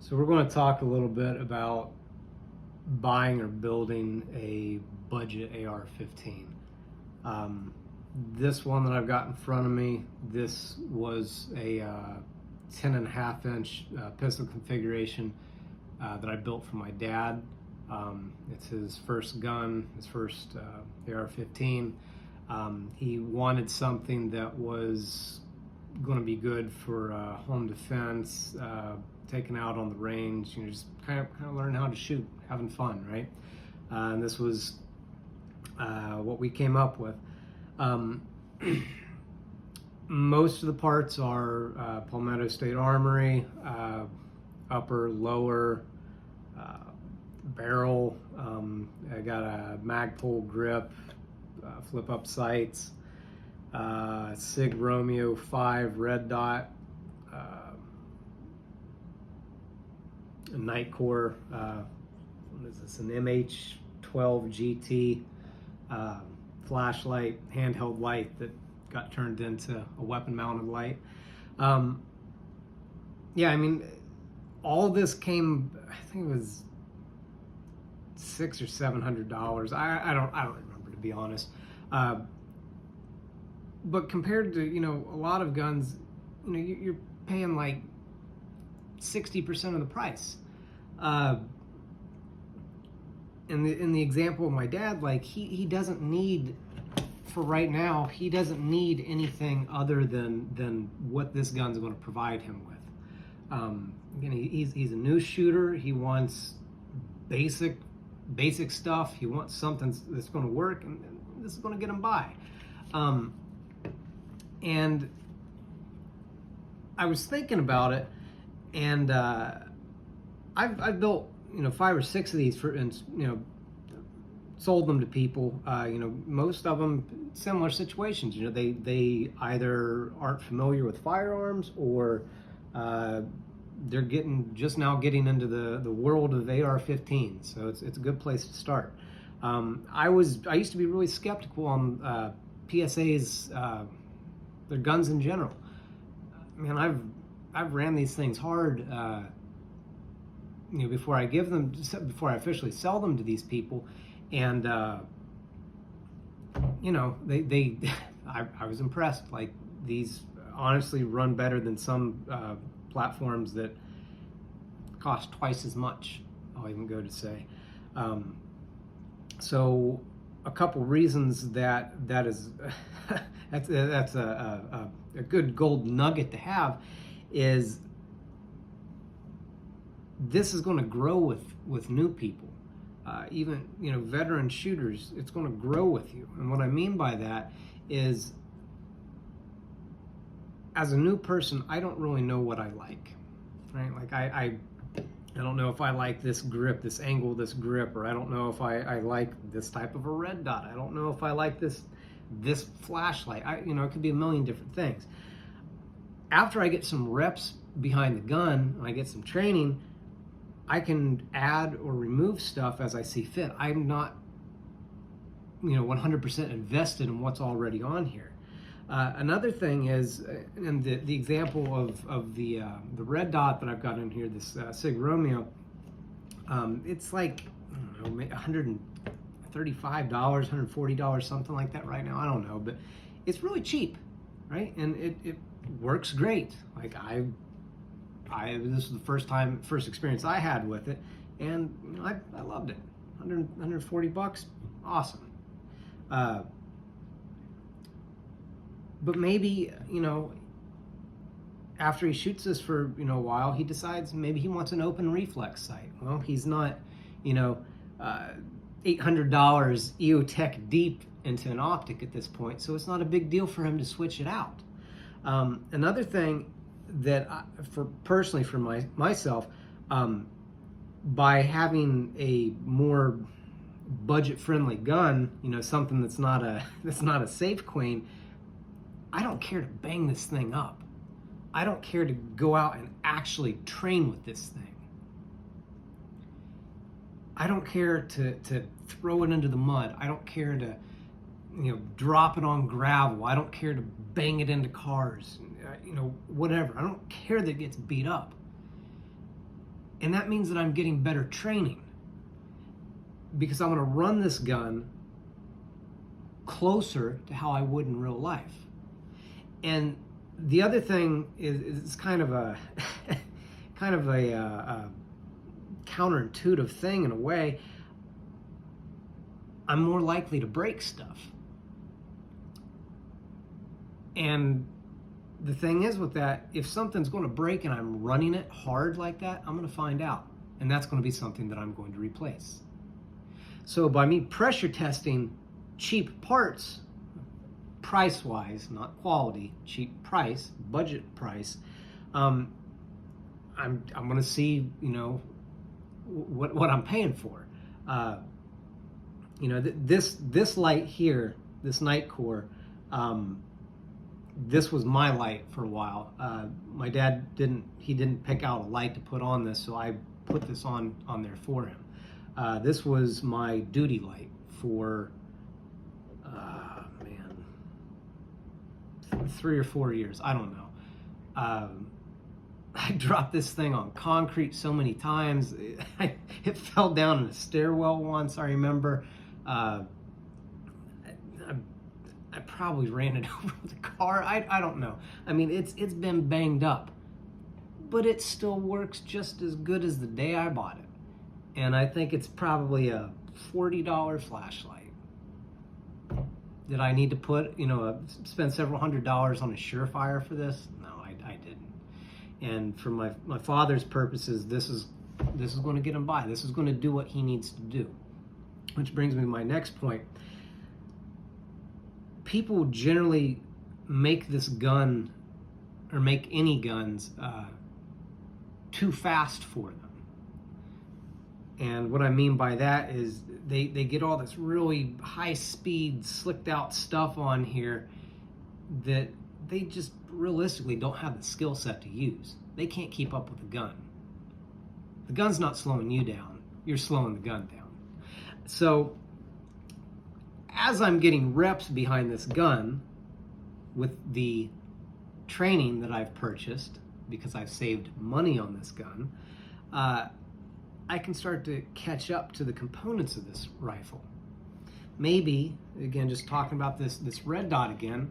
So we're going to talk a little bit about buying or building a budget AR-15. This one that I've got in front of me, this was a 10.5-inch pistol configuration that I built for my dad. It's his first gun, his first AR-15. He wanted something that was going to be good for home defense, taking out on the range, just kind of learning how to shoot, having fun, right? And this was what we came up with. Most of the parts are Palmetto State Armory, upper, lower, barrel. I got a Magpul grip, flip up sights, Sig Romeo 5 red dot, a Nightcore, what is this, an MH12 GT flashlight, handheld light that got turned into a weapon mounted light. Yeah, I mean, all this came, I think it was $600 or $700. I don't remember, to be honest. But compared to, a lot of guns, you're paying like 60% of the price. In the example of my dad, like he doesn't need, for right now, he doesn't need anything other than what this gun's going to provide him with. Again, he's a new shooter. He wants basic stuff. He wants something that's going to work, and this is going to get him by. And I was thinking about it, and I've built 5 or 6 of these and sold them to people. Most of them similar situations. They either aren't familiar with firearms, or they're just now getting into the world of AR-15. So it's a good place to start. I used to be really skeptical on PSA's their guns in general. Man, I've ran these things hard. Before I officially sell them to these people, and I was impressed. Like, these honestly run better than some platforms that cost twice as much, I'll even go to say. So a couple reasons that is that's a good gold nugget to have is this is going to grow with new people, even veteran shooters. It's going to grow with you, and what I mean by that is, as a new person, I don't really know what I like, right? Like I don't know if I like this grip, this angle, this grip, or I don't know if I like this type of a red dot. I don't know if I like this flashlight. It could be a million different things. After I get some reps behind the gun, and I get some training, I can add or remove stuff as I see fit. I'm not 100% invested in what's already on here. Another thing is, and the example of the red dot that I've got in here, this Sig Romeo, it's like, I don't know, $135, $140, something like that right now. I don't know, but it's really cheap, right? And it works great. Like this is the first experience I had with it, and I loved it. $140, awesome. But maybe, after he shoots this for, a while, he decides maybe he wants an open reflex sight. Well, he's not, $800 EOTech deep into an optic at this point, so it's not a big deal for him to switch it out. Another thing that personally for myself, by having a more budget-friendly gun, something that's not a safe queen, I don't care to bang this thing up. I don't care to go out and actually train with this thing. I don't care to throw it into the mud. I don't care to drop it on gravel. I don't care to bang it into cars, whatever. I don't care that it gets beat up. And that means that I'm getting better training, because I'm going to run this gun closer to how I would in real life. And the other thing is kind of a counterintuitive thing in a way. I'm more likely to break stuff. And the thing is with that, if something's going to break and I'm running it hard like that, I'm going to find out. And that's going to be something that I'm going to replace. So by me pressure testing cheap parts, price-wise, not quality, cheap price, budget price, I'm going to see, what I'm paying for. This light here, this night core, this was my light for a while. My dad didn't pick out a light to put on this, so I put this on there for him. This was my duty light for 3 or 4 years. I don't know. I dropped this thing on concrete so many times. It fell down in a stairwell once, I remember. I probably ran it over with a car. I don't know. I mean, it's been banged up, but it still works just as good as the day I bought it. And I think it's probably a $40 flashlight. Did I need to spend several $100s on a Surefire for this? No, I didn't. And for my father's purposes, this is going to get him by. This is going to do what he needs to do. Which brings me to my next point. People generally make this gun, or make any guns, too fast for them. And what I mean by that is they get all this really high-speed, slicked-out stuff on here that they just realistically don't have the skill set to use. They can't keep up with the gun. The gun's not slowing you down. You're slowing the gun down. So as I'm getting reps behind this gun with the training that I've purchased, because I've saved money on this gun, I can start to catch up to the components of this rifle. Maybe, again, just talking about this red dot again,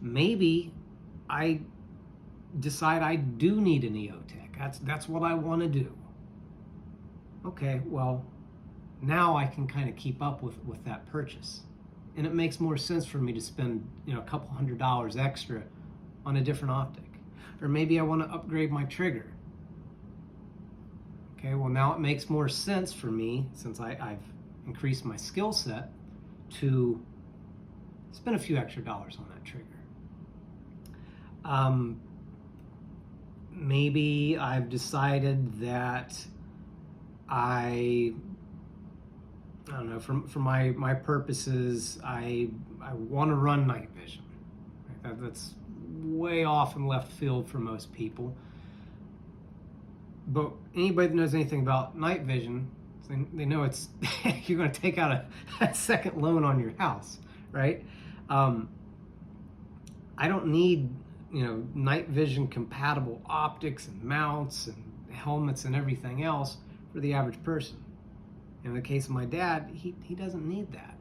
maybe I decide I do need an EOTech. That's what I want to do. Okay, well, now I can kind of keep up with that purchase. And it makes more sense for me to spend a couple $100s extra on a different optic. Or maybe I want to upgrade my trigger. Okay, well, now it makes more sense for me, since I've increased my skill set, to spend a few extra dollars on that trigger. Maybe I've decided that I don't know, for my purposes, I want to run night vision. That's way off in left field for most people. But anybody that knows anything about night vision, they know it's you're going to take out a second loan on your house, right? I don't need night vision compatible optics and mounts and helmets and everything else for the average person. In the case of my dad, he doesn't need that.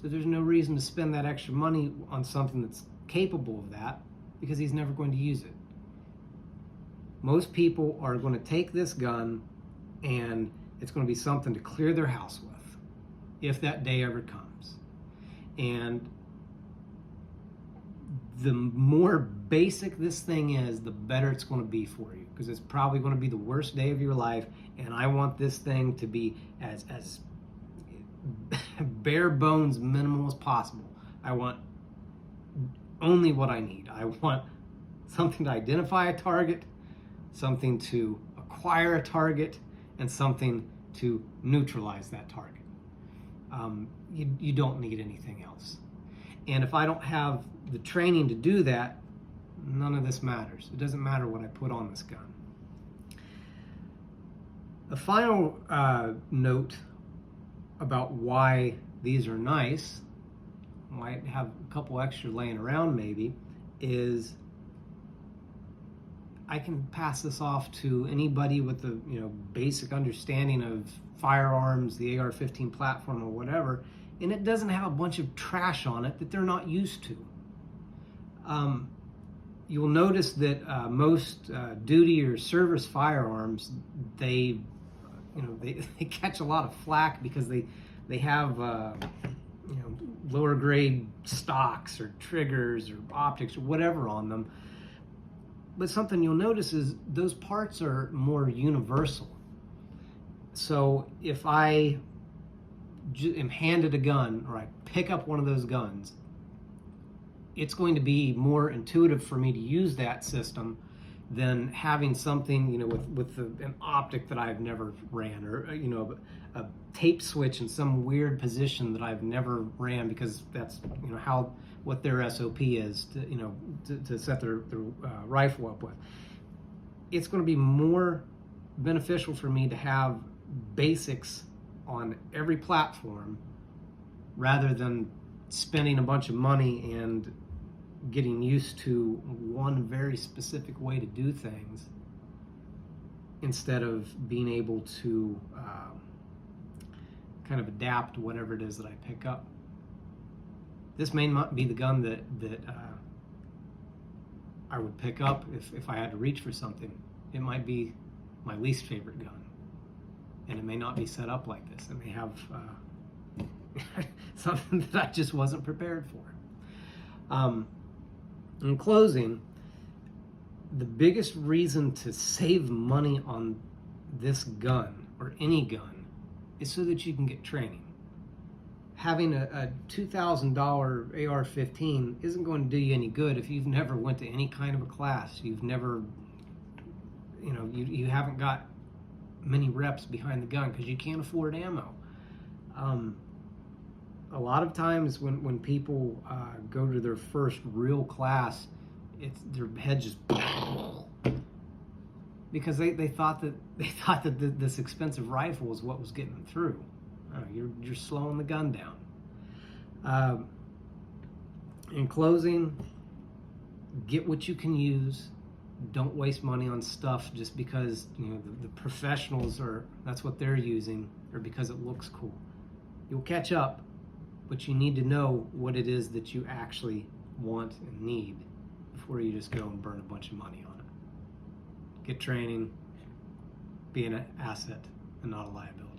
So there's no reason to spend that extra money on something that's capable of that, because he's never going to use it. Most people are going to take this gun and it's going to be something to clear their house with, if that day ever comes. And the more basic this thing is, the better it's going to be for you, because it's probably going to be the worst day of your life, and I want this thing to be as bare bones minimal as possible. I want only what I need. I want something to identify a target, something to acquire a target, and something to neutralize that target. You don't need anything else. And if I don't have the training to do that, none of this matters. It doesn't matter what I put on this gun. A final note about why these are nice, might have a couple extra laying around maybe, is I can pass this off to anybody with the basic understanding of firearms, the AR-15 platform or whatever, and it doesn't have a bunch of trash on it that they're not used to. You'll notice that most duty or service firearms, they catch a lot of flack because they have lower grade stocks or triggers or optics or whatever on them. But something you'll notice is those parts are more universal. So if I am handed a gun, or I pick up one of those guns, it's going to be more intuitive for me to use that system than having something with an optic that I've never ran, or a tape switch in some weird position that I've never ran, because that's what their SOP is to set their rifle up with. It's going to be more beneficial for me to have basics on every platform rather than spending a bunch of money and getting used to one very specific way to do things instead of being able to kind of adapt to whatever it is that I pick up. This may not be the gun that I would pick up if I had to reach for something. It might be my least favorite gun, and it may not be set up like this. It may have something that I just wasn't prepared for. In closing, the biggest reason to save money on this gun, or any gun, is so that you can get training. Having a $2,000 AR-15 isn't going to do you any good if you've never went to any kind of a class. You've never, you haven't got many reps behind the gun because you can't afford ammo. A lot of times when people go to their first real class, their head just because they thought that this expensive rifle was what was getting them through. You're slowing the gun down. In closing, get what you can use. Don't waste money on stuff just because the professionals that's what they're using, or because it looks cool. You'll catch up, but you need to know what it is that you actually want and need before you just go and burn a bunch of money on it. Get training, be an asset and not a liability.